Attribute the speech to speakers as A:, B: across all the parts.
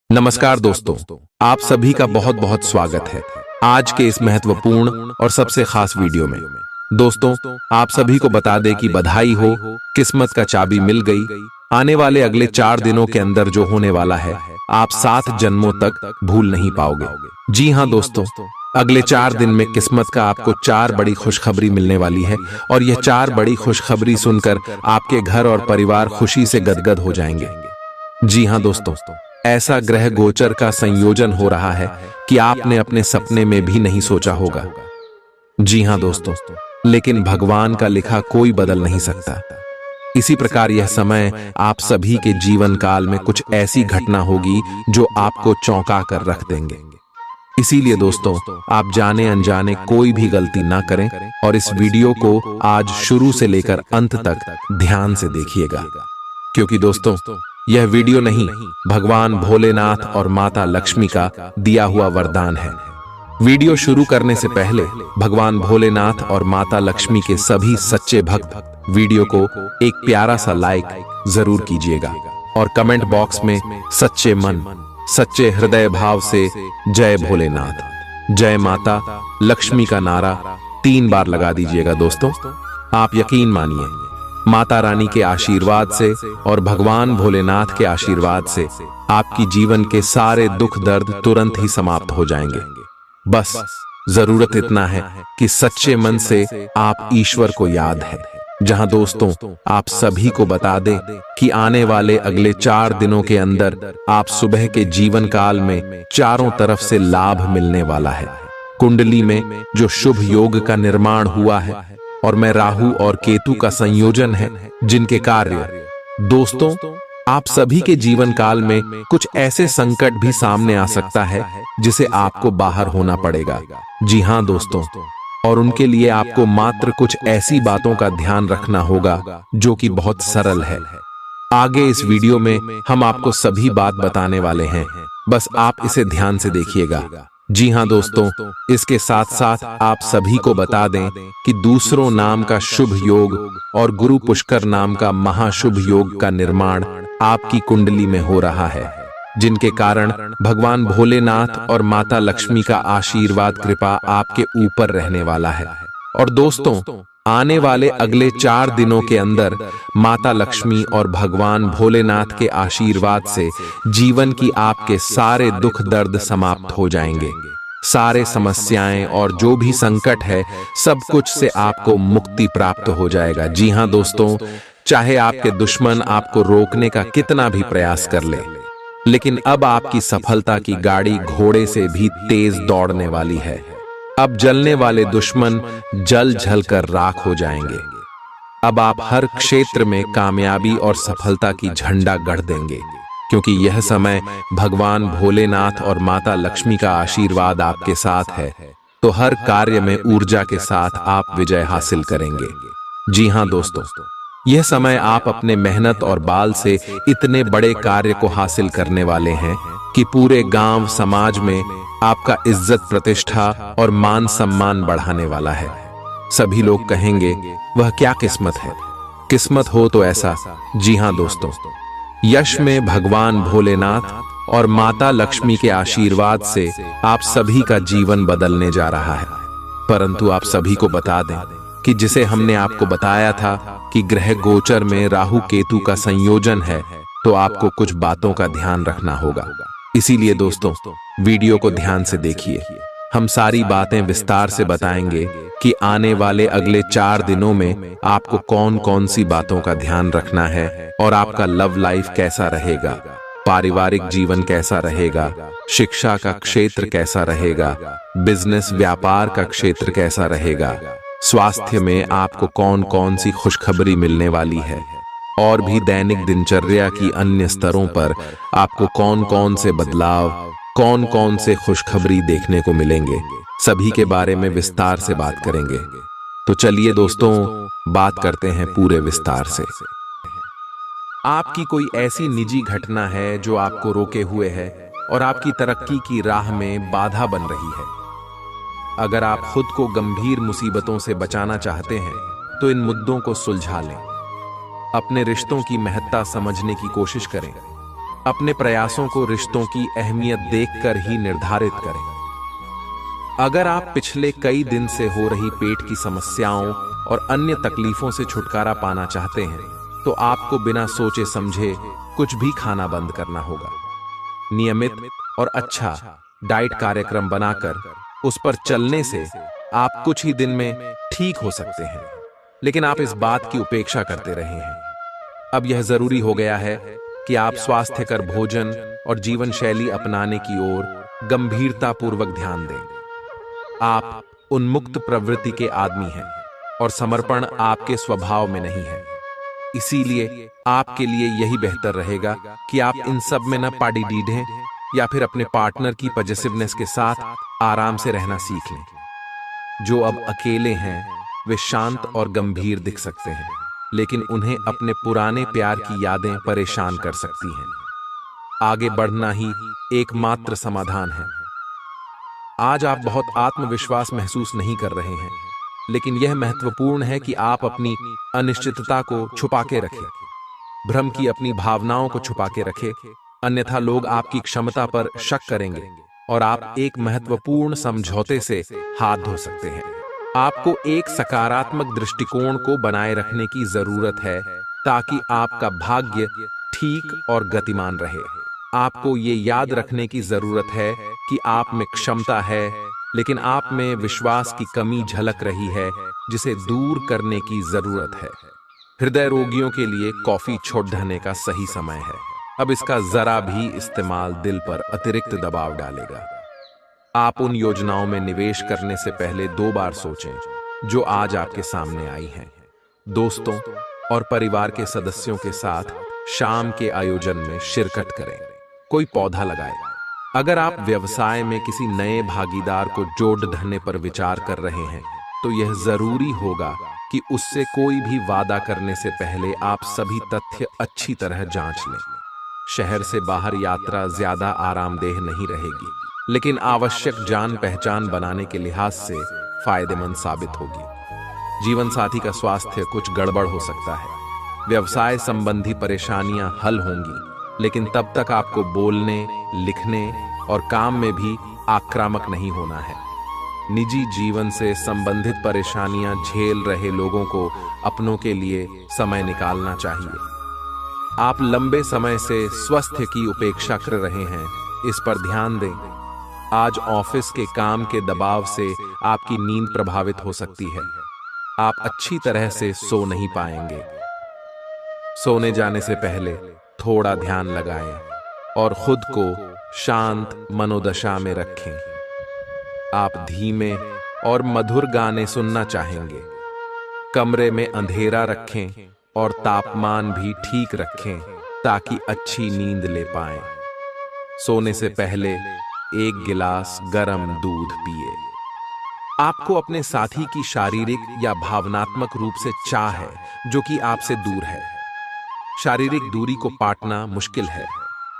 A: नमस्कार दोस्तों, आप सभी का बहुत बहुत स्वागत है आज के इस महत्वपूर्ण और सबसे खास वीडियो में। दोस्तों, आप सभी को बता दें कि बधाई हो, किस्मत का चाबी मिल गई। आने वाले अगले 4 दिनों के अंदर जो होने वाला है, आप 7 जन्मों तक भूल नहीं पाओगे। जी हाँ दोस्तों, अगले 4 दिन में किस्मत का आपको 4 बड़ी खुशखबरी मिलने वाली है और यह 4 बड़ी खुशखबरी सुनकर आपके घर और परिवार खुशी से गदगद हो जाएंगे। जी हाँ दोस्तों, ऐसा ग्रह गोचर का संयोजन हो रहा है कि आपने अपने सपने में भी नहीं सोचा होगा। जी हाँ दोस्तों, लेकिन भगवान का लिखा कोई बदल नहीं सकता। इसी प्रकार यह समय आप सभी के जीवन काल में कुछ ऐसी घटना होगी जो आपको चौंका कर रख देंगे। इसीलिए दोस्तों, आप जाने अनजाने कोई भी गलती ना करें और इस वीडियो को आज शुरू से लेकर अंत तक ध्यान से देखिएगा, क्योंकि दोस्तों यह वीडियो नहीं, भगवान भोलेनाथ और माता लक्ष्मी का दिया हुआ वरदान है। वीडियो शुरू करने से पहले भगवान भोलेनाथ और माता लक्ष्मी के सभी सच्चे भक्त वीडियो को एक प्यारा सा लाइक जरूर कीजिएगा और कमेंट बॉक्स में सच्चे मन, सच्चे हृदय भाव से जय भोलेनाथ, जय माता लक्ष्मी का नारा 3 बार लगा दीजिएगा। दोस्तों, आप यकीन मानिए, माता रानी के आशीर्वाद से और भगवान भोलेनाथ के आशीर्वाद से आपकी जीवन के सारे दुख दर्द तुरंत ही समाप्त हो जाएंगे। बस जरूरत इतना है कि सच्चे मन से आप ईश्वर को याद है। जहां दोस्तों, आप सभी को बता दें कि आने वाले अगले 4 दिनों के अंदर आप सुबह के जीवन काल में चारों तरफ से लाभ मिलने वाला है। कुंडली में जो शुभ योग का निर्माण हुआ है और मैं राहु और केतु का संयोजन है, जिनके कार्य दोस्तों आप सभी के जीवन काल में कुछ ऐसे संकट भी सामने आ सकता है जिसे आपको बाहर होना पड़ेगा। जी हाँ दोस्तों, और उनके लिए आपको मात्र कुछ ऐसी बातों का ध्यान रखना होगा जो कि बहुत सरल है। आगे इस वीडियो में हम आपको सभी बात बताने वाले हैं, बस आप इसे ध्यान से देखिएगा। जी हाँ दोस्तों, इसके साथ साथ आप सभी को बता दें कि दूसरों नाम का शुभ योग और गुरु पुष्कर नाम का महाशुभ योग का निर्माण आपकी कुंडली में हो रहा है, जिनके कारण भगवान भोलेनाथ और माता लक्ष्मी का आशीर्वाद कृपा आपके ऊपर रहने वाला है। और दोस्तों, आने वाले अगले 4 दिनों के अंदर माता लक्ष्मी और भगवान भोलेनाथ के आशीर्वाद से जीवन की आपके सारे दुख दर्द समाप्त हो जाएंगे। सारे समस्याएं और जो भी संकट है, सब कुछ से आपको मुक्ति प्राप्त हो जाएगा। जी हाँ दोस्तों, चाहे आपके दुश्मन आपको रोकने का कितना भी प्रयास कर ले, लेकिन अब आपकी सफलता की गाड़ी घोड़े से भी तेज दौड़ने वाली है। अब जलने वाले दुश्मन जल जल कर राख हो जाएंगे। अब आप हर क्षेत्र में कामयाबी और सफलता की झंडा गढ़ देंगे, क्योंकि यह समय भगवान भोलेनाथ और माता लक्ष्मी का आशीर्वाद आपके साथ है, तो हर कार्य में ऊर्जा के साथ आप विजय हासिल करेंगे। जी हाँ दोस्तों, यह समय आप अपने मेहनत और बाल से इतने बड़े कार्य को हासिल करने वाले हैं कि पूरे गांव समाज में आपका इज्जत प्रतिष्ठा और मान सम्मान बढ़ाने वाला है। सभी लोग कहेंगे, वह क्या किस्मत है, किस्मत हो तो ऐसा। जी हाँ दोस्तों, यश में भगवान भोलेनाथ और माता लक्ष्मी के आशीर्वाद से आप सभी का जीवन बदलने जा रहा है। परंतु आप सभी को बता दें कि जिसे हमने आपको बताया था कि ग्रह गोचर में राहु केतु का संयोजन है, तो आपको कुछ बातों का ध्यान रखना होगा। इसीलिए दोस्तों, वीडियो को ध्यान से देखिए। हम सारी बातें विस्तार से बताएंगे कि आने वाले अगले 4 दिनों में आपको कौन कौन सी बातों का ध्यान रखना है और आपका लव लाइफ कैसा रहेगा, पारिवारिक जीवन कैसा रहेगा, शिक्षा का क्षेत्र कैसा रहेगा, बिजनेस व्यापार का क्षेत्र कैसा रहेगा, स्वास्थ्य में आपको कौन कौन सी खुशखबरी मिलने वाली है, और भी दैनिक दिनचर्या की अन्य स्तरों पर आपको कौन कौन से बदलाव, कौन कौन से खुशखबरी देखने को मिलेंगे, सभी के बारे में विस्तार से बात करेंगे। तो चलिए दोस्तों, बात करते हैं पूरे विस्तार से। आपकी कोई ऐसी निजी घटना है जो आपको रोके हुए है और आपकी तरक्की की राह में बाधा बन रही है। अगर आप खुद को गंभीर मुसीबतों से बचाना चाहते हैं, तो इन मुद्दों को सुलझा लें। अपने रिश्तों की महत्ता समझने की कोशिश करें अपने प्रयासों को रिश्तों की अहमियत देखकर ही निर्धारित करें। अगर आप पिछले कई दिन से हो रही पेट की समस्याओं और अन्य तकलीफों से छुटकारा पाना चाहते हैं, तो आपको बिना सोचे समझे कुछ भी खाना बंद करना होगा। नियमित और अच्छा डाइट कार्यक्रम बनाकर उस पर चलने से आप कुछ ही दिन में ठीक हो सकते हैं, लेकिन आप इस बात की उपेक्षा करते रहे हैं। अब यह जरूरी हो गया है कि आप स्वास्थ्यकर भोजन और जीवन शैली अपनाने की ओर गंभीरतापूर्वक ध्यान दें। आप उन्मुक्त प्रवृत्ति के आदमी हैं और समर्पण आपके स्वभाव में नहीं है। इसीलिए आपके लिए यही बेहतर रहेगा कि आप इन सब में न पाड़ी डीढ़ें या फिर अपने पार्टनर की पॉजिटिवनेस के साथ आराम से रहना सीख लें। जो अब अकेले हैं वे शांत और गंभीर दिख सकते हैं, लेकिन उन्हें अपने पुराने प्यार की यादें परेशान कर सकती हैं। आगे बढ़ना ही एकमात्र समाधान है। आज आप बहुत आत्मविश्वास महसूस नहीं कर रहे हैं, लेकिन यह महत्वपूर्ण है कि आप अपनी अनिश्चितता को छुपा के रखें, भ्रम की अपनी भावनाओं को छुपा के रखें, अन्यथा लोग आपकी क्षमता पर शक करेंगे और आप एक महत्वपूर्ण समझौते से हाथ धो सकते हैं। आपको एक सकारात्मक दृष्टिकोण को बनाए रखने की जरूरत है ताकि आपका भाग्य ठीक और गतिमान रहे। आपको ये याद रखने की जरूरत है कि आप में क्षमता है, लेकिन आप में विश्वास की कमी झलक रही है, जिसे दूर करने की जरूरत है। हृदय रोगियों के लिए कॉफी छोड़ देने का सही समय है। अब इसका जरा भी इस्तेमाल दिल पर अतिरिक्त दबाव डालेगा। आप उन योजनाओं में निवेश करने से पहले 2 बार सोचें जो आज आपके सामने आई हैं। दोस्तों और परिवार के सदस्यों के साथ शाम के आयोजन में शिरकत करें। कोई पौधा लगाए। अगर आप व्यवसाय में किसी नए भागीदार को जोड़ धरने पर विचार कर रहे हैं, तो यह जरूरी होगा कि उससे कोई भी वादा करने से पहले आप सभी तथ्य अच्छी तरह जांच लें। शहर से बाहर यात्रा ज्यादा आरामदेह नहीं रहेगी, लेकिन आवश्यक जान पहचान बनाने के लिहाज से फायदेमंद साबित होगी। जीवन साथी का स्वास्थ्य कुछ गड़बड़ हो सकता है। व्यवसाय संबंधी परेशानियां हल होंगी, लेकिन तब तक आपको बोलने, लिखने और काम में भी आक्रामक नहीं होना है। निजी जीवन से संबंधित परेशानियां झेल रहे लोगों को अपनों के लिए समय निकालना चाहिए। आप लंबे समय से स्वास्थ्य की उपेक्षा कर रहे हैं, इस पर ध्यान दें। आज ऑफिस के काम के दबाव से आपकी नींद प्रभावित हो सकती है। आप अच्छी तरह से सो नहीं पाएंगे। सोने जाने से पहले थोड़ा ध्यान लगाएं और खुद को शांत मनोदशा में रखें। आप धीमे और मधुर गाने सुनना चाहेंगे। कमरे में अंधेरा रखें और तापमान भी ठीक रखें ताकि अच्छी नींद ले पाएं। सोने से पहले 1 गिलास गर्म दूध पिए। आपको अपने साथी की शारीरिक या भावनात्मक रूप से चाह है जो कि आपसे दूर है। शारीरिक दूरी को पाटना मुश्किल है,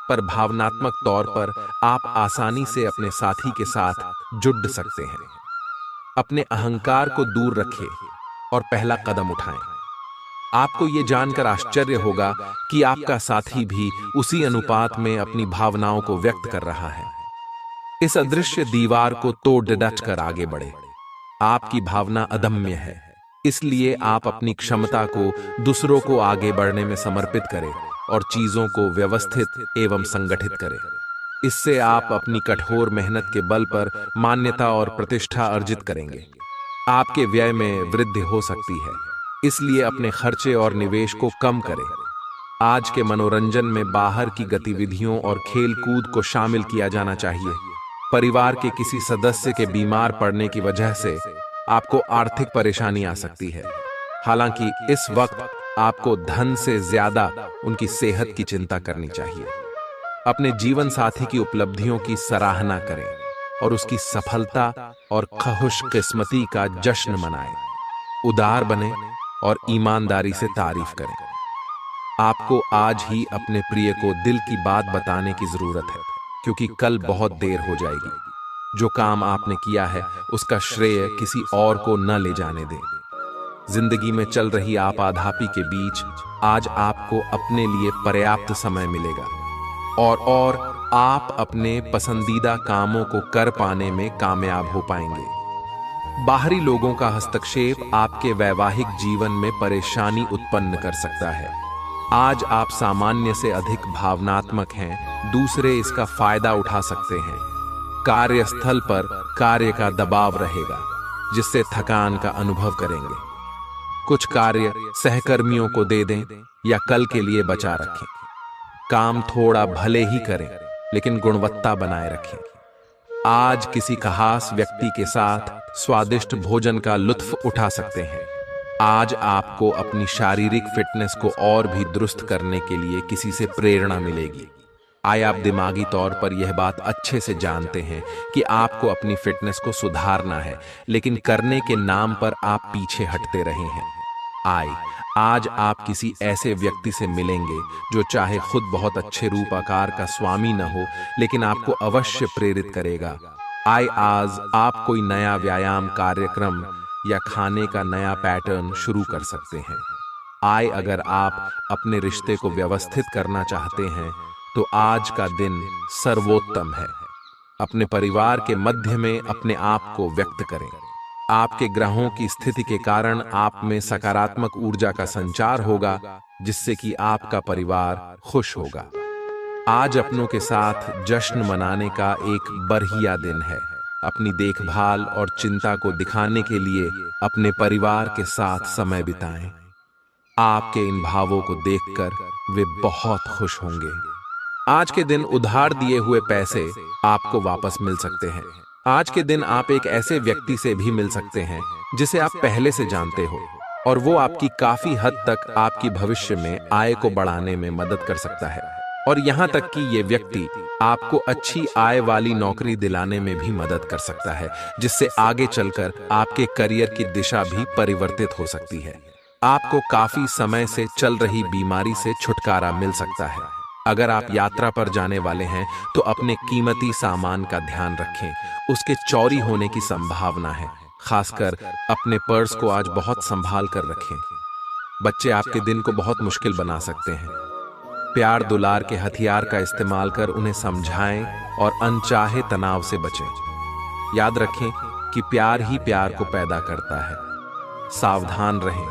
A: पर भावनात्मक तौर पर आप आसानी से अपने साथी के साथ जुड़ सकते हैं। अपने अहंकार को दूर रखें और पहला कदम उठाएं। आपको यह जानकर आश्चर्य होगा कि आपका साथी भी उसी अनुपात में अपनी भावनाओं को व्यक्त कर रहा है। इस अदृश्य दीवार को तोड़ डट कर आगे बढ़े। आपकी भावना अदम्य है, इसलिए आप अपनी क्षमता को दूसरों को आगे बढ़ने में समर्पित करें और चीजों को व्यवस्थित एवं संगठित करें। इससे आप अपनी कठोर मेहनत के बल पर मान्यता और प्रतिष्ठा अर्जित करेंगे। आपके व्यय में वृद्धि हो सकती है, इसलिए अपने खर्चे और निवेश को कम करें। आज के मनोरंजन में बाहर की गतिविधियों और खेल कूद को शामिल किया जाना चाहिए। परिवार के किसी सदस्य के बीमार पड़ने की वजह से आपको आर्थिक परेशानी आ सकती है। हालांकि इस वक्त आपको धन से ज्यादा उनकी सेहत की चिंता करनी चाहिए। अपने जीवन साथी की उपलब्धियों की सराहना करें और उसकी सफलता और खुशकिस्मती का जश्न मनाएं। उदार बने और ईमानदारी से तारीफ करें। आपको आज ही अपने प्रिय को दिल की बात बताने की जरूरत है, क्योंकि कल बहुत देर हो जाएगी। जो काम आपने किया है उसका श्रेय किसी और को न ले जाने दें। जिंदगी में चल रही आपाधापी के बीच आज आपको अपने लिए पर्याप्त समय मिलेगा। और आप अपने पसंदीदा कामों को कर पाने में कामयाब हो पाएंगे। बाहरी लोगों का हस्तक्षेप आपके वैवाहिक जीवन में परेशानी उत्पन्न कर सकता है। आज आप सामान्य से अधिक भावनात्मक हैं, दूसरे इसका फायदा उठा सकते हैं। कार्यस्थल पर कार्य का दबाव रहेगा, जिससे थकान का अनुभव करेंगे। कुछ कार्य सहकर्मियों को दे दें या कल के लिए बचा रखें। काम थोड़ा भले ही करें, लेकिन गुणवत्ता बनाए रखें। आज किसी खास व्यक्ति के साथ स्वादिष्ट भोजन का लुत्फ उठा सकते हैं। आज आपको अपनी शारीरिक फिटनेस को और भी दुरुस्त करने के लिए किसी से प्रेरणा मिलेगी। आप दिमागी तौर पर यह बात अच्छे से जानते हैं कि आपको अपनी फिटनेस को सुधारना है, लेकिन करने के नाम पर आप पीछे हटते रहे हैं। आज आप किसी ऐसे व्यक्ति से मिलेंगे जो चाहे खुद बहुत अच्छे रूप आकार का स्वामी न हो, लेकिन आपको अवश्य प्रेरित करेगा। आज आप कोई नया व्यायाम कार्यक्रम या खाने का नया पैटर्न शुरू कर सकते हैं। अगर आप अपने रिश्ते को व्यवस्थित करना चाहते हैं तो आज का दिन सर्वोत्तम है। अपने परिवार के मध्य में अपने आप को व्यक्त करें। आपके ग्रहों की स्थिति के कारण आप में सकारात्मक ऊर्जा का संचार होगा, जिससे कि आपका परिवार खुश होगा। आज अपनों के साथ जश्न मनाने का एक बढ़िया दिन है। अपनी देखभाल और चिंता को दिखाने के लिए अपने परिवार के साथ समय बिताएं। आपके इन भावों को देखकर वे बहुत खुश होंगे। आज के दिन उधार दिए हुए पैसे आपको वापस मिल सकते हैं। आज के दिन आप एक ऐसे व्यक्ति से भी मिल सकते हैं जिसे आप पहले से जानते हो, और वो आपकी काफी हद तक आपकी भविष्य में आय को बढ़ाने में मदद कर सकता है। और यहाँ तक कि ये व्यक्ति आपको अच्छी आय वाली नौकरी दिलाने में भी मदद कर सकता है, जिससे आगे चलकर आपके करियर की दिशा भी परिवर्तित हो सकती है। आपको काफी समय से चल रही बीमारी से छुटकारा मिल सकता है। अगर आप यात्रा पर जाने वाले हैं तो अपने कीमती सामान का ध्यान रखें, उसके चोरी होने की संभावना है। खासकर अपने पर्स को आज बहुत संभाल कर रखें। बच्चे आपके दिन को बहुत मुश्किल बना सकते हैं। प्यार दुलार के हथियार का इस्तेमाल कर उन्हें समझाएं और अनचाहे तनाव से बचें। याद रखें कि प्यार ही प्यार को पैदा करता है। सावधान रहें,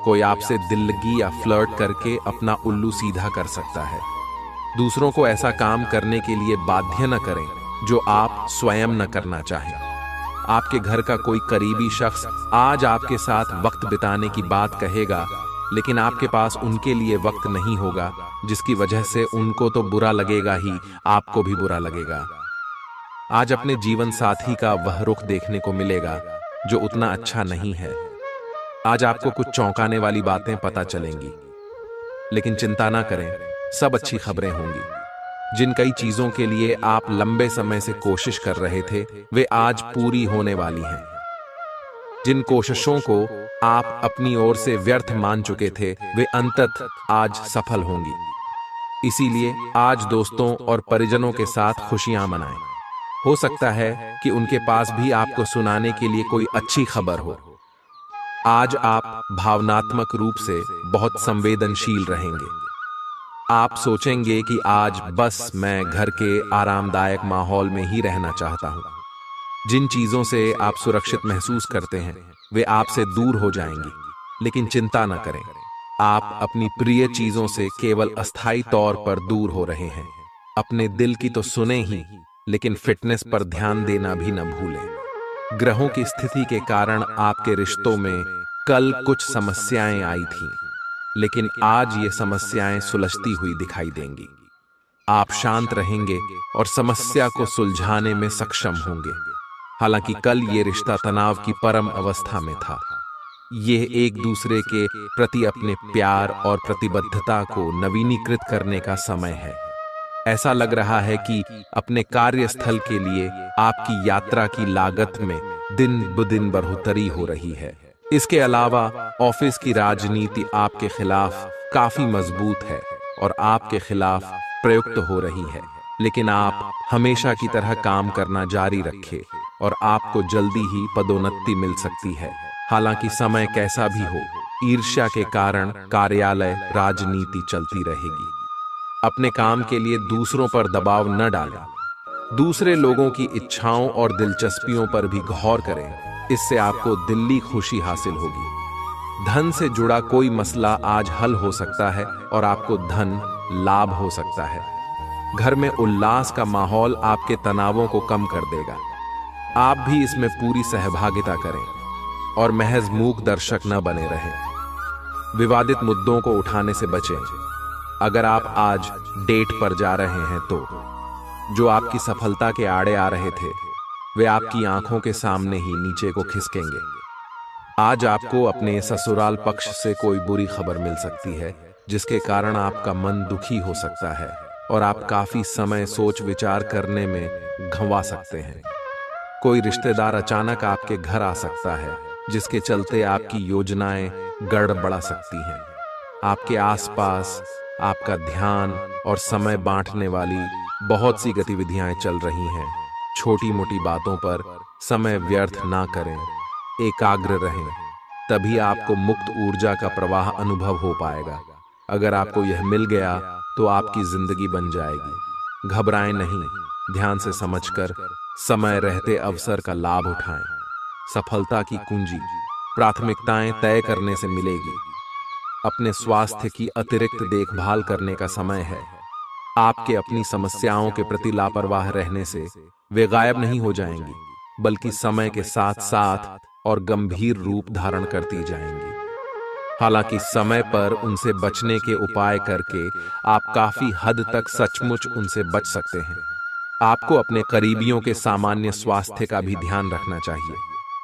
A: कोई आपसे दिल लगी या फ्लर्ट करके अपना उल्लू सीधा कर सकता है। दूसरों को ऐसा काम करने के लिए बाध्य न करें जो आप स्वयं न करना चाहें। आपके घर का कोई करीबी शख्स आज आपके साथ वक्त बिताने की बात कहेगा, लेकिन आपके पास उनके लिए वक्त नहीं होगा, जिसकी वजह से उनको तो बुरा लगेगा ही, आपको भी बुरा लगेगा। आज अपने जीवन साथी का वह रुख देखने को मिलेगा जो उतना अच्छा नहीं है। आज आपको कुछ चौंकाने वाली बातें पता चलेंगी, लेकिन चिंता ना करें, सब अच्छी खबरें होंगी। जिन कई चीजों के लिए आप लंबे समय से कोशिश कर रहे थे, वे आज पूरी होने वाली हैं। जिन कोशिशों को आप अपनी ओर से व्यर्थ मान चुके थे, वे अंततः आज सफल होंगी। इसीलिए आज दोस्तों और परिजनों के साथ खुशियां मनाएं। हो सकता है कि उनके पास भी आपको सुनाने के लिए कोई अच्छी खबर हो। आज आप भावनात्मक रूप से बहुत संवेदनशील रहेंगे। आप सोचेंगे कि आज बस मैं घर के आरामदायक माहौल में ही रहना चाहता हूं। जिन चीजों से आप सुरक्षित महसूस करते हैं, वे आपसे दूर हो जाएंगी, लेकिन चिंता न करें, आप अपनी प्रिय चीजों से केवल अस्थायी तौर पर दूर हो रहे हैं। अपने दिल की तो सुने ही, लेकिन फिटनेस पर ध्यान देना भी न भूलें। ग्रहों की स्थिति के कारण आपके रिश्तों में कल कुछ समस्याएं आई थीं, लेकिन आज ये समस्याएं सुलझती हुई दिखाई देंगी। आप शांत रहेंगे और समस्या को सुलझाने में सक्षम होंगे। हालांकि कल ये रिश्ता तनाव की परम अवस्था में था। यह एक दूसरे के प्रति अपने प्यार और प्रतिबद्धता को नवीनीकृत करने का समय है। ऐसा लग रहा है कि अपने कार्यस्थल के लिए आपकी यात्रा की लागत में दिन ब दिन बढ़ोतरी हो रही है। इसके अलावा ऑफिस की राजनीति आपके खिलाफ काफी मजबूत है और आपके खिलाफ प्रयुक्त हो रही है, लेकिन आप हमेशा की तरह काम करना जारी रखें और आपको जल्दी ही पदोन्नति मिल सकती है। हालांकि समय कैसा भी हो, ईर्ष्या के कारण कार्यालय राजनीति चलती रहेगी। अपने काम के लिए दूसरों पर दबाव न डालें। दूसरे लोगों की इच्छाओं और दिलचस्पियों पर भी गौर करें, इससे आपको दिल्ली खुशी हासिल होगी। धन से जुड़ा कोई मसला आज हल हो सकता है और आपको धन लाभ हो सकता है। घर में उल्लास का माहौल आपके तनावों को कम कर देगा। आप भी इसमें पूरी सहभागिता करें और महज मूक दर्शक न बने रहें। विवादित मुद्दों को उठाने से बचें। अगर आप आज डेट पर जा रहे हैं तो जो आपकी सफलता के आड़े आ रहे थे वे आपकी आंखों के सामने ही नीचे को खिसकेंगे। आज आपको अपने ससुराल पक्ष से कोई बुरी खबर मिल सकती है जिसके कारण आपका मन दुखी हो सकता है और आप काफी समय सोच विचार करने में घंवा सकते हैं। कोई रिश्तेदार अचानक आपके घर आ सकता है जिसके चलते आपकी योजनाएं गड़बड़ा सकती हैं। आपके आसपास आपका ध्यान और समय बांटने वाली बहुत सी गतिविधियां चल रही हैं। छोटी मोटी बातों पर समय व्यर्थ ना करें, एकाग्र रहें, तभी आपको मुक्त ऊर्जा का प्रवाह अनुभव हो पाएगा। अगर आपको यह मिल गया तो आपकी जिंदगी बन जाएगी। घबराएं नहीं, ध्यान से समझकर समय रहते अवसर का लाभ उठाएं। सफलता की कुंजी प्राथमिकताएं तय करने से मिलेगी। अपने स्वास्थ्य की अतिरिक्त देखभाल करने का समय है। आपके अपनी समस्याओं के प्रति लापरवाह रहने से वे गायब नहीं हो जाएंगी, बल्कि समय के साथ साथ और गंभीर रूप धारण करती जाएंगी। हालांकि समय पर उनसे बचने के उपाय करके आप काफी हद तक सचमुच उनसे बच सकते हैं। आपको अपने करीबियों के सामान्य स्वास्थ्य का भी ध्यान रखना चाहिए।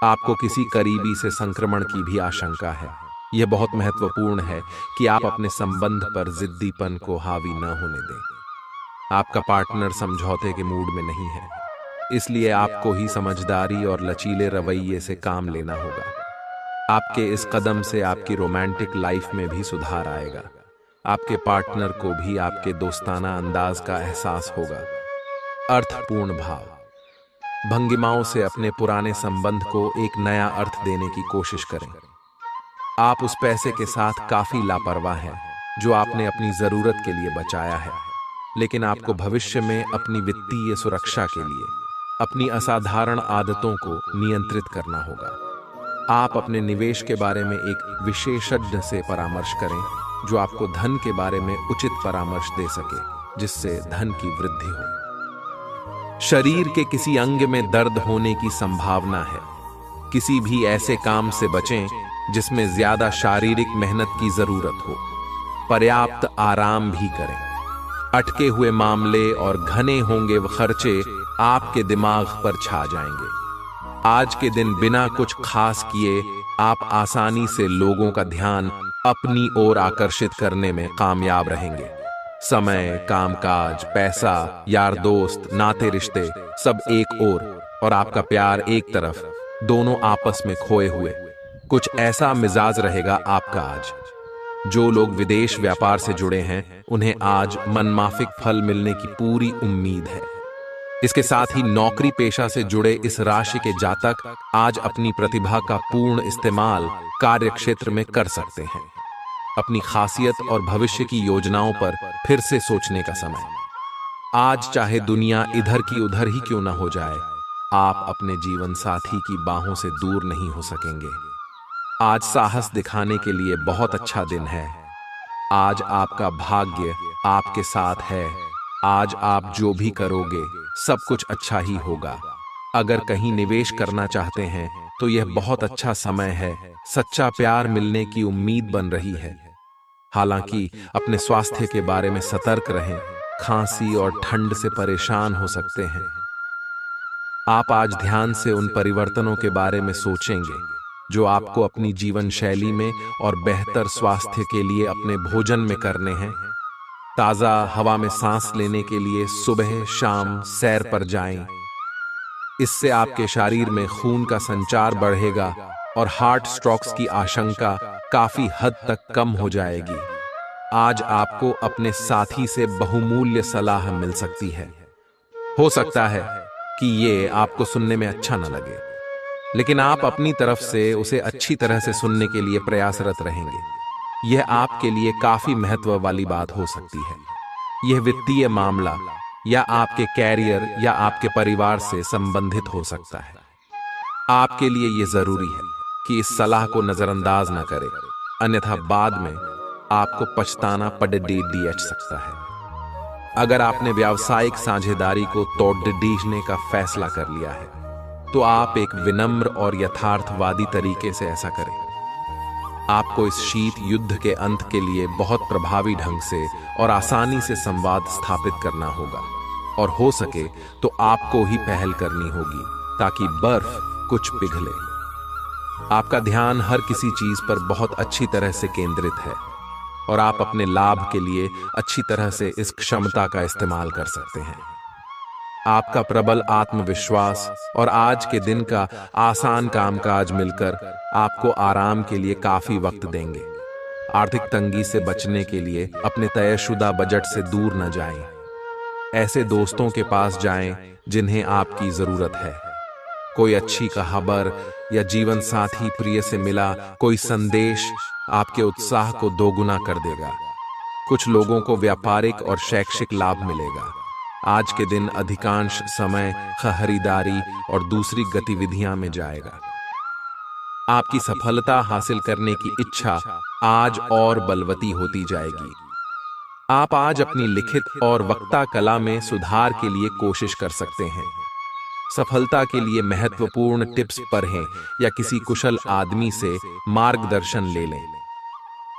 A: आपको किसी करीबी से संक्रमण की भी आशंका है। यह बहुत महत्वपूर्ण है कि आप अपने संबंध पर जिद्दीपन को हावी न होने दें। आपका पार्टनर समझौते के मूड में नहीं है, इसलिए आपको ही समझदारी और लचीले रवैये से काम लेना होगा। आपके इस कदम से आपकी रोमांटिक लाइफ में भी सुधार आएगा। आपके पार्टनर को भी आपके दोस्ताना अंदाज का एहसास होगा। अर्थपूर्ण भाव भंगिमाओं से अपने पुराने संबंध को एक नया अर्थ देने की कोशिश करें। आप उस पैसे के साथ काफी लापरवाह हैं जो आपने अपनी जरूरत के लिए बचाया है, लेकिन आपको भविष्य में अपनी वित्तीय सुरक्षा के लिए अपनी असाधारण आदतों को नियंत्रित करना होगा। आप अपने निवेश के बारे में एक विशेषज्ञ से परामर्श करें जो आपको धन के बारे में उचित परामर्श दे सके, जिससे धन की वृद्धि हो। शरीर के किसी अंग में दर्द होने की संभावना है। किसी भी ऐसे काम से बचें जिसमें ज्यादा शारीरिक मेहनत की जरूरत हो। पर्याप्त आराम भी करें। अटके हुए मामले और घने होंगे वह खर्चे आपके दिमाग पर छा जाएंगे। आज के दिन बिना कुछ खास किए आप आसानी से लोगों का ध्यान अपनी ओर आकर्षित करने में कामयाब रहेंगे। समय, कामकाज, पैसा, यार दोस्त, नाते रिश्ते सब एक ओर और आपका प्यार एक तरफ, दोनों आपस में खोए हुए। कुछ ऐसा मिजाज रहेगा आपका आज। जो लोग विदेश व्यापार से जुड़े हैं उन्हें आज मनमाफिक फल मिलने की पूरी उम्मीद है। इसके साथ ही नौकरी पेशा से जुड़े इस राशि के जातक आज अपनी प्रतिभा का पूर्ण इस्तेमाल कार्य क्षेत्र में कर सकते हैं। अपनी खासियत और भविष्य की योजनाओं पर फिर से सोचने का समय। आज चाहे दुनिया इधर की उधर ही क्यों न हो जाए, आप अपने जीवन साथी की बाहों से दूर नहीं हो सकेंगे। आज साहस दिखाने के लिए बहुत अच्छा दिन है। आज आपका भाग्य आपके साथ है। आज आप जो भी करोगे सब कुछ अच्छा ही होगा। अगर कहीं निवेश करना चाहते हैं तो यह बहुत अच्छा समय है। सच्चा प्यार मिलने की उम्मीद बन रही है। हालांकि अपने स्वास्थ्य के बारे में सतर्क रहें। खांसी और ठंड से परेशान हो सकते हैं। आप आज ध्यान से उन परिवर्तनों के बारे में सोचेंगे जो आपको अपनी जीवन शैली में और बेहतर स्वास्थ्य के लिए अपने भोजन में करने हैं। ताजा हवा में सांस लेने के लिए सुबह शाम सैर पर जाएं। इससे आपके शरीर में खून का संचार बढ़ेगा और हार्ट स्ट्रोक्स की आशंका काफी हद तक कम हो जाएगी। आज आपको अपने साथी से बहुमूल्य सलाह मिल सकती है। हो सकता है कि ये आपको सुनने में अच्छा न लगे, लेकिन आप अपनी तरफ से उसे अच्छी तरह से सुनने के लिए प्रयासरत रहेंगे। यह आपके लिए काफी महत्व वाली बात हो सकती है। यह वित्तीय मामला या आपके कैरियर या आपके परिवार से संबंधित हो सकता है। आपके लिए यह जरूरी है कि इस सलाह को नजरअंदाज न करें, अन्यथा बाद में आपको पछताना पड़ सकता है। अगर आपने व्यावसायिक साझेदारी को तोड़ने का फैसला कर लिया है, तो आप एक विनम्र और यथार्थवादी तरीके से ऐसा करें। आपको इस शीत युद्ध के अंत के लिए बहुत प्रभावी ढंग से और आसानी से संवाद स्थापित करना होगा, और हो सके तो आपको ही पहल करनी होगी ताकि बर्फ कुछ पिघले। आपका ध्यान हर किसी चीज पर बहुत अच्छी तरह से केंद्रित है, और आप अपने लाभ के लिए अच्छी तरह से इस क्षमता का इस्तेमाल कर सकते हैं। आपका प्रबल आत्मविश्वास और आज के दिन का आसान कामकाज मिलकर आपको आराम के लिए काफी वक्त देंगे। आर्थिक तंगी से बचने के लिए अपने तयशुदा बजट से दूर न जाएं। ऐसे दोस्तों के पास जाएं जिन्हें आपकी जरूरत है। कोई अच्छी खबर या जीवन साथी प्रिय से मिला कोई संदेश आपके उत्साह को दोगुना कर देगा। कुछ लोगों को व्यापारिक और शैक्षिक लाभ मिलेगा। आज के दिन अधिकांश समय खरीदारी और दूसरी गतिविधियां में जाएगा। आपकी सफलता हासिल करने की इच्छा आज और बलवती होती जाएगी। आप आज अपनी लिखित और वक्ता कला में सुधार के लिए कोशिश कर सकते हैं। सफलता के लिए महत्वपूर्ण टिप्स पढ़ें या किसी कुशल आदमी से मार्गदर्शन ले लें।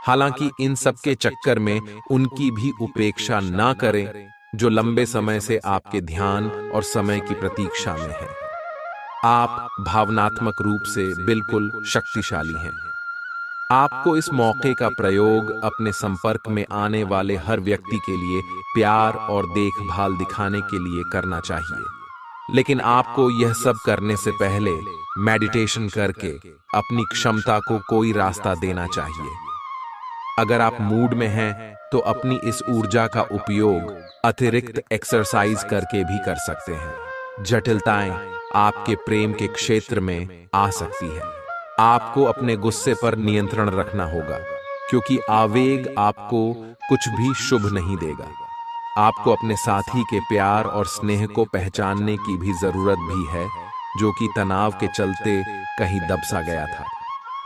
A: हालांकि इन सब के चक्कर में उनकी भी उपेक्षा ना करें जो लंबे समय से आपके ध्यान और समय की प्रतीक्षा में है। आप भावनात्मक रूप से बिल्कुल शक्तिशाली हैं। आपको इस मौके का प्रयोग अपने संपर्क में आने वाले हर व्यक्ति के लिए प्यार और देखभाल दिखाने के लिए करना चाहिए, लेकिन आपको यह सब करने से पहले मेडिटेशन करके अपनी क्षमता को कोई रास्ता देना चाहिए। अगर आप मूड में हैं तो अपनी इस ऊर्जा का उपयोग अतिरिक्त एक्सरसाइज करके भी कर सकते हैं। जटिलताएं आपके प्रेम के क्षेत्र में आ सकती है। आपको अपने गुस्से पर नियंत्रण रखना होगा, क्योंकि आवेग आपको कुछ भी शुभ नहीं देगा। आपको अपने साथी के प्यार और स्नेह को पहचानने की भी जरूरत भी है, जो कि तनाव के चलते कहीं दबसा गया था।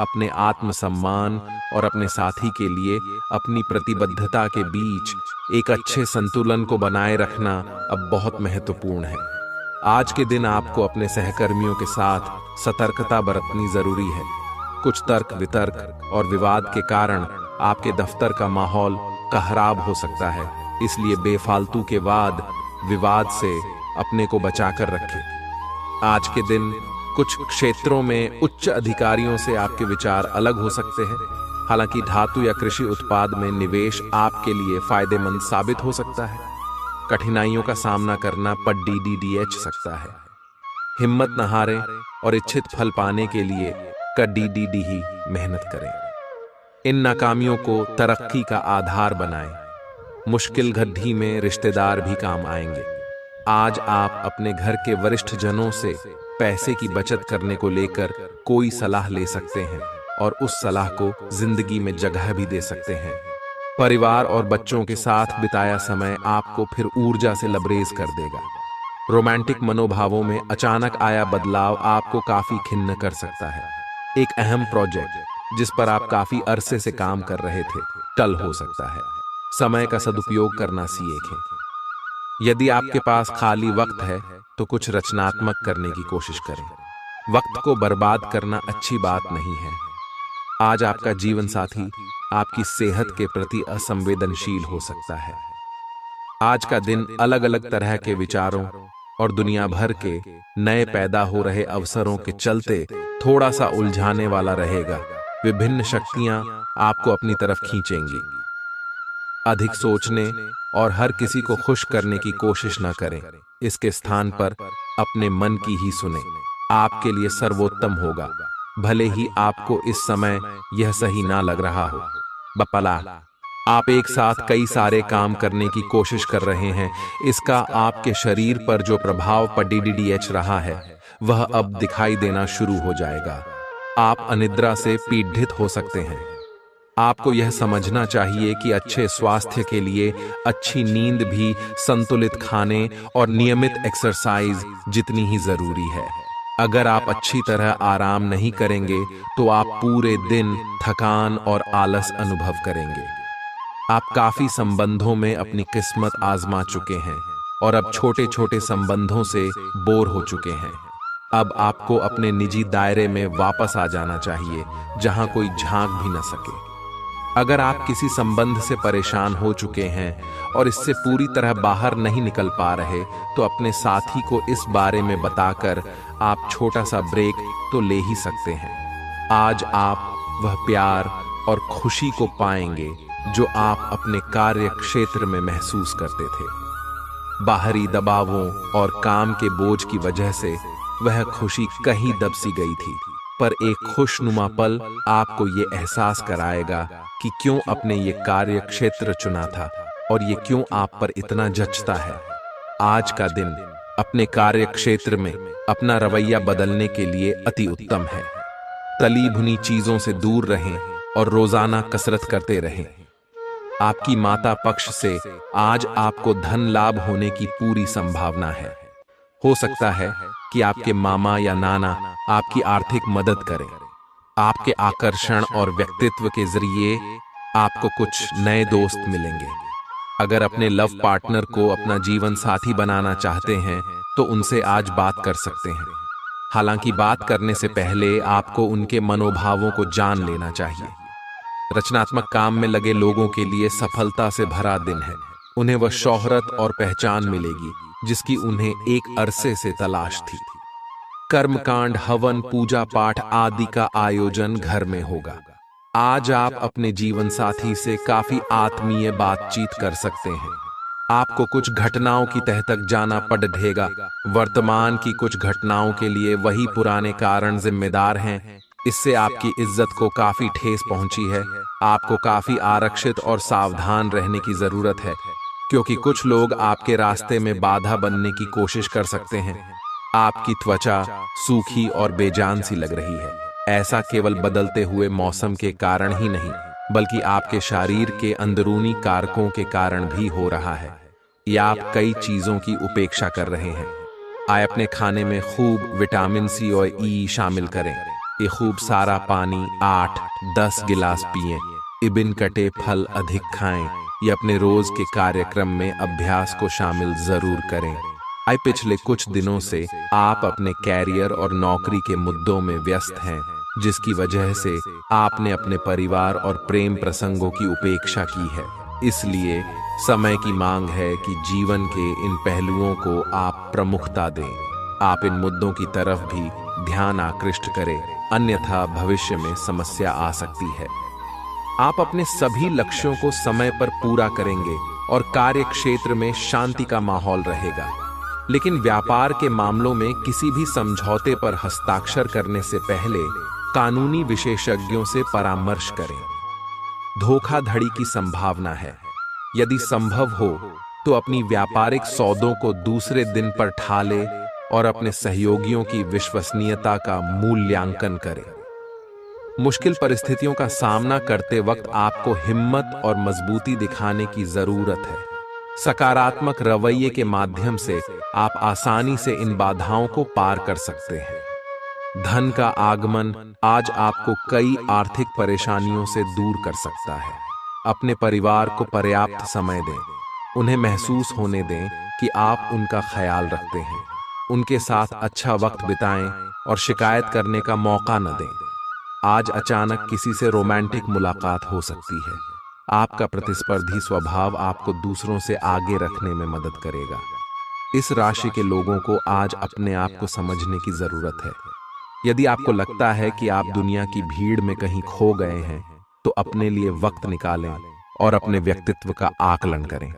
A: अपने आत्मसम्मान और अपने साथी के लिए अपनी प्रतिबद्धता के बीच एक अच्छे संतुलन को बनाए रखना अब बहुत महत्वपूर्ण है। आज के दिन आपको अपने सहकर्मियों के साथ सतर्कता बरतनी जरूरी है। कुछ तर्क वितर्क और विवाद के कारण आपके दफ्तर का माहौल खराब हो सकता है, इसलिए बेफालतू के वाद विवाद से अपने को बचाकर रखें। आज के दिन कुछ क्षेत्रों में उच्च अधिकारियों से आपके विचार अलग हो सकते हैं। हालांकि धातु या कृषि उत्पाद में निवेश आपके लिए फायदेमंद साबित हो सकता है। कठिनाइयों का सामना करना पड़ सकता है। हिम्मत न हारें और इच्छित फल पाने के लिए कड़ी ही मेहनत करें। इन नाकामियों को तरक्की का आधार बनाएं। मुश्किल घड़ी में रिश्तेदार भी काम आएंगे। आज आप अपने घर के वरिष्ठ जनों से पैसे की बचत करने को लेकर कोई सलाह ले सकते हैं और उस सलाह को जिंदगी में जगह भी दे सकते हैं। परिवार और बच्चों के साथ बिताया समय आपको फिर ऊर्जा से लबरेज कर देगा। रोमांटिक मनोभावों में अचानक आया बदलाव आपको काफी खिन्न कर सकता है। एक अहम प्रोजेक्ट जिस पर आप काफी अरसे से काम कर रहे थे टल हो सकता है। समय का सदुपयोग करना सीखें। यदि आपके पास खाली वक्त है तो कुछ रचनात्मक करने की कोशिश करें। वक्त को बर्बाद करना अच्छी बात नहीं है। आज आपका जीवन साथी आपकी सेहत के प्रति असंवेदनशील हो सकता है। आज का दिन अलग अलग तरह के विचारों और दुनिया भर के नए पैदा हो रहे अवसरों के चलते थोड़ा सा उलझाने वाला रहेगा। विभिन्न शक्तियां आपको अपनी तरफ खींचेंगी। अधिक सोचने और हर किसी को खुश करने की कोशिश न करें। इसके स्थान पर अपने मन की ही सुने। आपके लिए सर्वोत्तम होगा, भले ही आपको इस समय यह सही ना लग रहा हो। बपला, आप एक साथ कई सारे काम करने की कोशिश कर रहे हैं। इसका आपके शरीर पर जो प्रभाव पड़ रहा है वह अब दिखाई देना शुरू हो जाएगा। आप अनिद्रा से पीड़ित हो सकते हैं। आपको यह समझना चाहिए कि अच्छे स्वास्थ्य के लिए अच्छी नींद भी संतुलित खाने और नियमित एक्सरसाइज जितनी ही जरूरी है। अगर आप अच्छी तरह आराम नहीं करेंगे तो आप पूरे दिन थकान और आलस अनुभव करेंगे। आप काफी संबंधों में अपनी किस्मत आजमा चुके हैं और अब छोटे छोटे संबंधों से बोर हो चुके हैं। अब आपको अपने निजी दायरे में वापस आ जाना चाहिए, जहां कोई झांक भी न सके। अगर आप किसी संबंध से परेशान हो चुके हैं और इससे पूरी तरह बाहर नहीं निकल पा रहे, तो अपने साथी को इस बारे में बताकर आप छोटा सा ब्रेक तो ले ही सकते हैं। आज आप वह प्यार और खुशी को पाएंगे जो आप अपने कार्य क्षेत्र में महसूस करते थे। बाहरी दबावों और काम के बोझ की वजह से वह खुशी कहीं दब सी गई थी, पर एक खुशनुमा पल आपको ये एहसास कराएगा कि क्यों अपने ये कार्य क्षेत्र चुना था और ये क्यों आप पर इतना जचता है। आज का दिन अपने कार्य क्षेत्र में अपना रवैया बदलने के लिए अति उत्तम है। तली भुनी चीजों से दूर रहें और रोजाना कसरत करते रहें। आपकी माता पक्ष से आज आपको धन लाभ होने की पूरी संभावना है। हो सकता है कि आपके मामा या नाना आपकी आर्थिक मदद करें। आपके आकर्षण और व्यक्तित्व के जरिए आपको कुछ नए दोस्त मिलेंगे। अगर अपने लव पार्टनर को अपना जीवन साथी बनाना चाहते हैं तो उनसे आज बात कर सकते हैं। हालांकि बात करने से पहले आपको उनके मनोभावों को जान लेना चाहिए। रचनात्मक काम में लगे लोगों के लिए सफलता से भरा दिन है। उन्हें वह शोहरत और पहचान मिलेगी जिसकी उन्हें एक अरसे से तलाश थी। कर्मकांड, हवन, पूजा पाठ आदि का आयोजन घर में होगा। आज आप अपने जीवन साथी से काफी आत्मीय बातचीत कर सकते हैं। आपको कुछ घटनाओं की तह तक जाना पड़ेगा। वर्तमान की कुछ घटनाओं के लिए वही पुराने कारण जिम्मेदार हैं। इससे आपकी इज्जत को काफी ठेस पहुंची है। आपको काफी आरक्षित और सावधान रहने की जरूरत है, क्योंकि कुछ लोग आपके रास्ते में बाधा बनने की कोशिश कर सकते हैं। आपकी त्वचा सूखी और बेजान सी लग रही है। ऐसा केवल बदलते हुए मौसम के कारण ही नहीं, बल्कि आपके शरीर के अंदरूनी कारकों के कारण भी हो रहा है, या आप कई चीजों की उपेक्षा कर रहे हैं। आए अपने खाने में खूब विटामिन सी और ई शामिल करें। ये खूब सारा पानी 8-10 गिलास पिएं। इबिन कटे फल अधिक खाएं। ये अपने रोज के कार्यक्रम में अभ्यास को शामिल जरूर करें। आए पिछले कुछ दिनों से आप अपने कैरियर और नौकरी के मुद्दों में व्यस्त हैं, जिसकी वजह से आपने अपने परिवार और प्रेम प्रसंगों की उपेक्षा की है। इसलिए समय की मांग है कि जीवन के इन पहलुओं को आप प्रमुखता दें। आप इन मुद्दों की तरफ भी ध्यान आकृष्ट करें, अन्यथा भविष्य में समस्या आ सकती है। आप अपने सभी लक्ष्यों को समय पर पूरा करेंगे और कार्य क्षेत्र में शांति का माहौल रहेगा। लेकिन व्यापार के मामलों में किसी भी समझौते पर हस्ताक्षर करने से पहले कानूनी विशेषज्ञों से परामर्श करें। धोखाधड़ी की संभावना है। यदि संभव हो तो अपनी व्यापारिक सौदों को दूसरे दिन पर ठाले और अपने सहयोगियों की विश्वसनीयता का मूल्यांकन करें। मुश्किल परिस्थितियों का सामना करते वक्त आपको हिम्मत और मजबूती दिखाने की जरूरत है। सकारात्मक रवैये के माध्यम से आप आसानी से इन बाधाओं को पार कर सकते हैं। धन का आगमन आज आपको कई आर्थिक परेशानियों से दूर कर सकता है। अपने परिवार को पर्याप्त समय दें। उन्हें महसूस होने दें कि आप उनका ख्याल रखते हैं। उनके साथ अच्छा वक्त बिताएं और शिकायत करने का मौका न दें। आज अचानक किसी से रोमांटिक मुलाकात हो सकती है। आपका प्रतिस्पर्धी स्वभाव आपको दूसरों से आगे रखने में मदद करेगा। इस राशि के लोगों को आज अपने आप को समझने की जरूरत है। यदि आपको लगता है कि आप दुनिया की भीड़ में कहीं खो गए हैं, तो अपने लिए वक्त निकालें और अपने व्यक्तित्व का आकलन करें।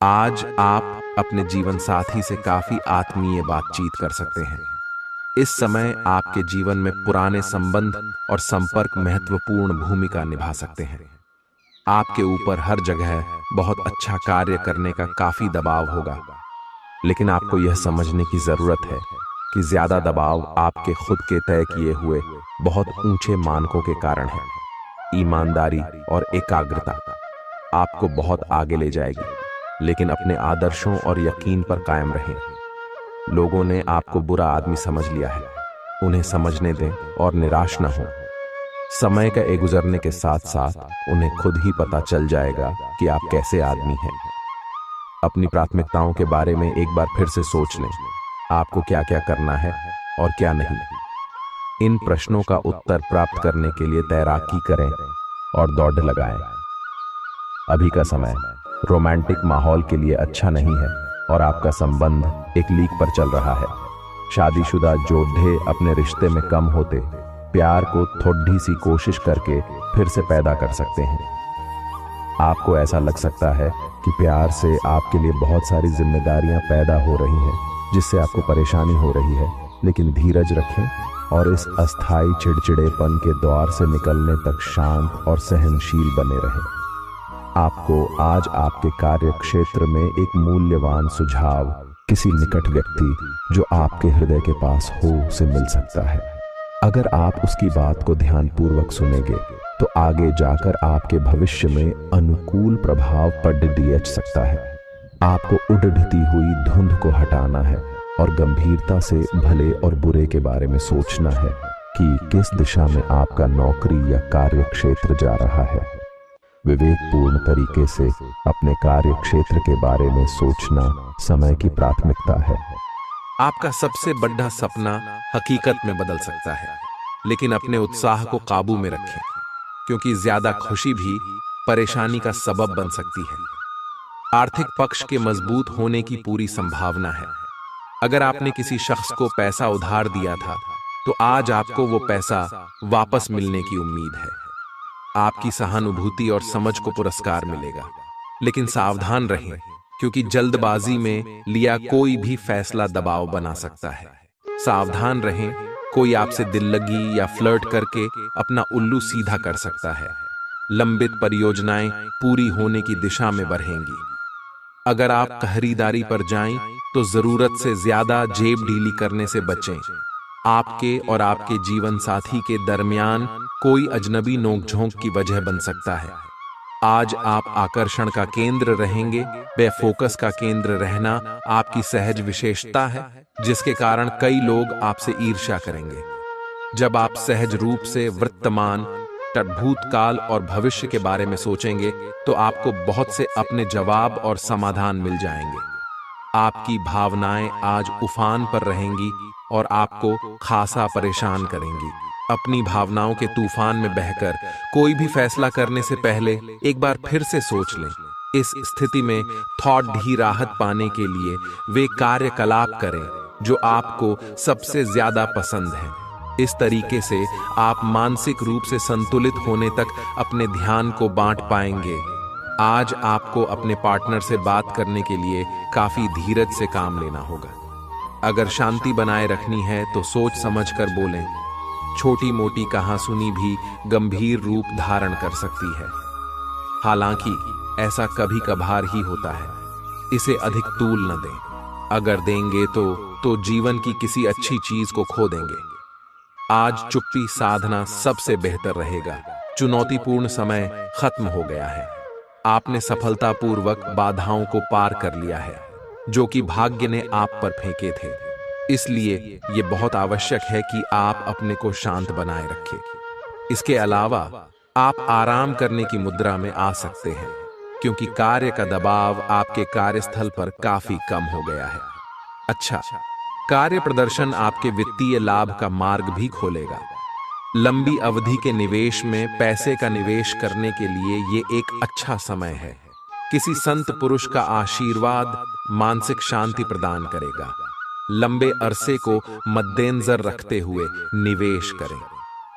A: आज आप अपने जीवन साथी से काफी आत्मीय बातचीत कर सकते हैं। इस समय आपके जीवन में पुराने संबंध और संपर्क महत्वपूर्ण भूमिका निभा सकते हैं। आपके ऊपर हर जगह बहुत अच्छा कार्य करने का काफी दबाव होगा, लेकिन आपको यह समझने की जरूरत है कि ज्यादा दबाव आपके खुद के तय किए हुए बहुत ऊंचे मानकों के कारण है। ईमानदारी और एकाग्रता आपको बहुत आगे ले जाएगी। लेकिन अपने आदर्शों और यकीन पर कायम रहें। लोगों ने आपको बुरा आदमी समझ लिया है, उन्हें समझने दें और निराश न हो। समय का गुजरने के साथ साथ उन्हें खुद ही पता चल जाएगा कि आप कैसे आदमी हैं। अपनी प्राथमिकताओं के बारे में एक बार फिर से सोच लें, आपको क्या क्या करना है और क्या नहीं। इन प्रश्नों का उत्तर प्राप्त करने के लिए तैराकी करें और दौड़ लगाएं। अभी का समय रोमांटिक माहौल के लिए अच्छा नहीं है और आपका संबंध एक लीक पर चल रहा है। शादीशुदा जोधे अपने रिश्ते में कम होते प्यार को थोड़ी सी कोशिश करके फिर से पैदा कर सकते हैं। आपको ऐसा लग सकता है कि प्यार से आपके लिए बहुत सारी जिम्मेदारियां पैदा हो रही हैं, जिससे आपको परेशानी हो रही है। लेकिन धीरज रखें और इस अस्थाई चिड़चिड़ेपन के द्वार से निकलने तक शांत और सहनशील बने रहें। आपको आज आपके कार्य क्षेत्र में एक मूल्यवान सुझाव किसी निकट व्यक्ति जो आपके हृदय के पास हो से मिल सकता है। अगर आप उसकी बात को ध्यानपूर्वक सुनेंगे तो आगे जाकर आपके भविष्य में अनुकूल प्रभाव पड़ सकता है। आपको उड़ती हुई धुंध को हटाना है और गंभीरता से भले और बुरे के बारे में सोचना है कि किस दिशा में आपका नौकरी या कार्य क्षेत्र जा रहा है। विवेकपूर्ण तरीके से अपने कार्य क्षेत्र के बारे में सोचना समय की प्राथमिकता है।
B: आपका सबसे बड़ा सपना हकीकत में बदल सकता है, लेकिन अपने उत्साह को काबू में रखें, क्योंकि ज्यादा खुशी भी परेशानी का सबब बन सकती है। आर्थिक पक्ष के मजबूत होने की पूरी संभावना है। अगर आपने किसी शख्स को पैसा उधार दिया था तो आज आपको वो पैसा वापस मिलने की उम्मीद है। आपकी सहानुभूति और समझ को पुरस्कार मिलेगा। लेकिन सावधान रहें, क्योंकि जल्दबाजी में लिया कोई भी फैसला दबाव बना सकता है। सावधान रहें, कोई आपसे दिल लगी या फ्लर्ट करके अपना उल्लू सीधा कर सकता है। लंबित परियोजनाएं पूरी होने की दिशा में बढ़ेंगी। अगर आप खरीदारी पर जाएं तो जरूरत से ज्यादा जेब ढीली करने से बचें। आपके और आपके जीवन साथी के दरमियान कोई अजनबी नोकझोंक की वजह बन सकता है। आज आप आकर्षण का केंद्र रहेंगे। बेफोकस का केंद्र रहना आपकी सहज विशेषता है, जिसके कारण कई लोग आपसे ईर्ष्या करेंगे। जब आप सहज रूप से वर्तमान, भूतकाल और भविष्य के बारे में सोचेंगे तो आपको बहुत से अपने जवाब और समाधान मिल जाएंगे। आपकी भावनाएं आज उफान पर रहेंगी और आपको खासा परेशान करेंगी। अपनी भावनाओं के तूफान में बहकर कोई भी फैसला करने से पहले एक बार फिर से सोच लें। इस स्थिति में थॉट ढी राहत पाने के लिए वे कार्यकलाप करें जो आपको सबसे ज्यादा पसंद है। इस तरीके से आप मानसिक रूप से संतुलित होने तक अपने ध्यान को बांट पाएंगे। आज आपको अपने पार्टनर से बात करने के लिए काफी धीरज से काम लेना होगा। अगर शांति बनाए रखनी है तो सोच समझकर बोलें। छोटी मोटी कहासुनी भी गंभीर रूप धारण कर सकती है। हालांकि ऐसा कभी कभार ही होता है। इसे अधिक तूल न दें। अगर देंगे तो जीवन की किसी अच्छी चीज को खो देंगे। आज चुप्पी साधना सबसे बेहतर रहेगा। चुनौतीपूर्ण समय खत्म हो गया है। आपने सफलतापूर्वक बाधाओं को पार कर लिया है, जो कि भाग्य ने आप पर फेंके थे। इसलिए यह बहुत आवश्यक है कि आप अपने को शांत बनाए रखें। इसके अलावा आप आराम करने की मुद्रा में आ सकते हैं, क्योंकि कार्य का दबाव आपके कार्यस्थल पर काफी कम हो गया है। अच्छा, कार्य प्रदर्शन आपके वित्तीय लाभ का मार्ग भी खोलेगा। लंबी अवधि के निवेश में पैसे का निवेश करने के लिए ये एक अच्छा समय है। किसी संत पुरुष का आशीर्वाद मानसिक शांति प्रदान करेगा। लंबे अरसे को मद्देनजर रखते हुए निवेश करें।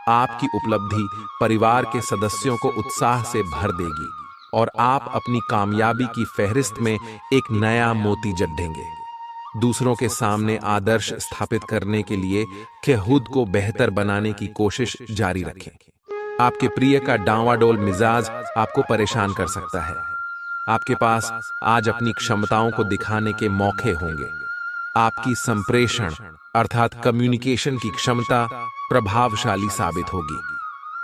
B: आपकी उपलब्धि परिवार के सदस्यों को उत्साह से भर देगी और आप अपनी कामयाबी की फहरिस्त में एक नया मोती जड्ढेंगे। दूसरों के सामने आदर्श स्थापित करने के लिए खुद को बेहतर बनाने की कोशिश जारी रखें। आपके प्रिय का डांवाडोल मिजाज आपको परेशान कर सकता है। आपके पास आज अपनी क्षमताओं को दिखाने के मौके होंगे। आपकी संप्रेषण अर्थात कम्युनिकेशन की क्षमता प्रभावशाली साबित होगी।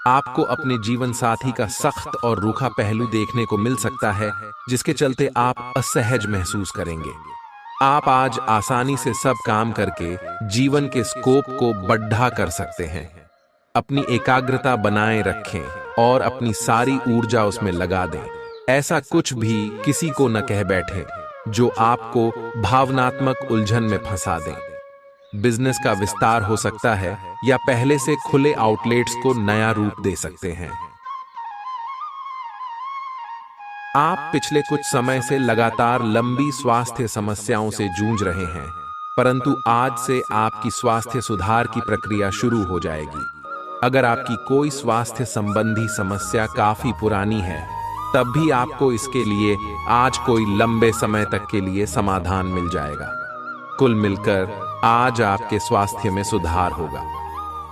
B: आपको अपने जीवन साथी का सख्त और रूखा पहलू देखने को मिल सकता है, जिसके चलते आप असहज महसूस करेंगे। आप आज आसानी से सब काम करके जीवन के स्कोप को बढ़ा कर सकते हैं। अपनी एकाग्रता बनाए रखें और अपनी सारी ऊर्जा उसमें लगा दें। ऐसा कुछ भी किसी को न कह बैठे जो आपको भावनात्मक उलझन में फंसा दें। बिजनेस का विस्तार हो सकता है या पहले से खुले आउटलेट्स को नया रूप दे सकते हैं। आप पिछले कुछ समय से लगातार लंबी स्वास्थ्य समस्याओं से जूझ रहे हैं, परंतु आज से आपकी स्वास्थ्य सुधार की प्रक्रिया शुरू हो जाएगी। अगर आपकी कोई स्वास्थ्य संबंधी समस्या काफी पुरानी है, तब भी आपको इसके लिए आज कोई लंबे समय तक के लिए समाधान मिल जाएगा। कुल मिलकर आज आपके स्वास्थ्य में सुधार होगा।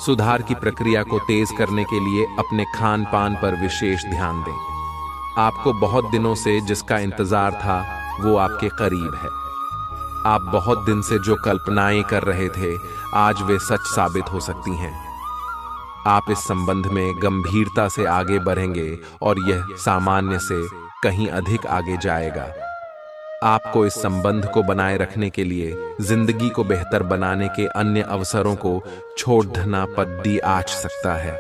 B: सुधार की प्रक्रिया को तेज करने के लिए अपने खान पान पर विशेष ध्यान दें। आपको बहुत दिनों से जिसका इंतजार था वो आपके करीब है। आप बहुत दिन से जो कल्पनाएं कर रहे थे, आज वे सच साबित हो सकती हैं। आप इस संबंध में गंभीरता से आगे बढ़ेंगे और यह सामान्य से कहीं अधिक आगे जाएगा। आपको इस संबंध को बनाए रखने के लिए जिंदगी को बेहतर बनाने के अन्य अवसरों को छोड़ना पड्डी आच सकता है।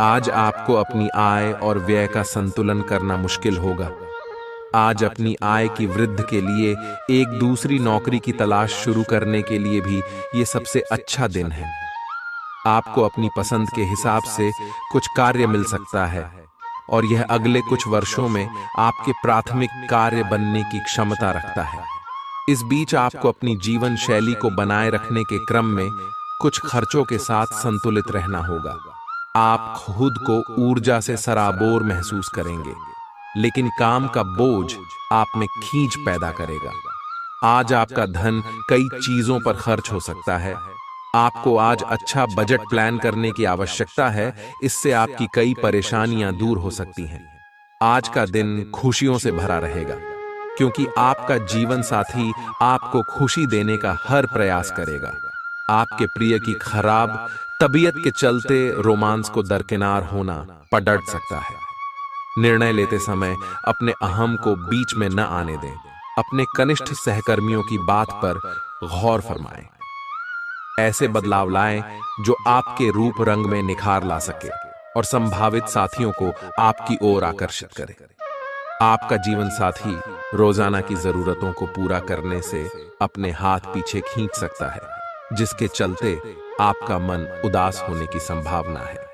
B: आज आपको अपनी आय और व्यय का संतुलन करना मुश्किल होगा। आज अपनी आय की वृद्धि के लिए एक दूसरी नौकरी की तलाश शुरू करने के लिए भी ये सबसे अच्छा दिन है। आपको अपनी पसंद के हिसाब से कुछ कार्य मिल सकता है और यह अगले कुछ वर्षों में आपके प्राथमिक कार्य बनने की क्षमता रखता है। इस बीच आपको अपनी जीवन शैली को बनाए रखने के क्रम में कुछ खर्चों के साथ संतुलित रहना होगा। आप खुद को ऊर्जा से सराबोर महसूस करेंगे, लेकिन काम का बोझ आप में खींच पैदा करेगा। आज आपका धन कई चीजों पर खर्च हो सकता है। आपको आज अच्छा बजट प्लान करने की आवश्यकता है, इससे आपकी कई परेशानियां दूर हो सकती हैं। आज का दिन खुशियों से भरा रहेगा, क्योंकि आपका जीवन साथी आपको खुशी देने का हर प्रयास करेगा। आपके प्रिय की खराब तबीयत के चलते रोमांस को दरकिनार होना पड़ सकता है। निर्णय लेते समय अपने अहम को बीच में न आने दें। अपने कनिष्ठ सहकर्मियों की बात पर गौर फरमाएं। ऐसे बदलाव लाएं जो आपके रूप रंग में निखार ला सके और संभावित साथियों को आपकी ओर आकर्षित करे। आपका जीवन साथी रोजाना की जरूरतों को पूरा करने से अपने हाथ पीछे खींच सकता है, जिसके चलते आपका मन उदास होने की संभावना है।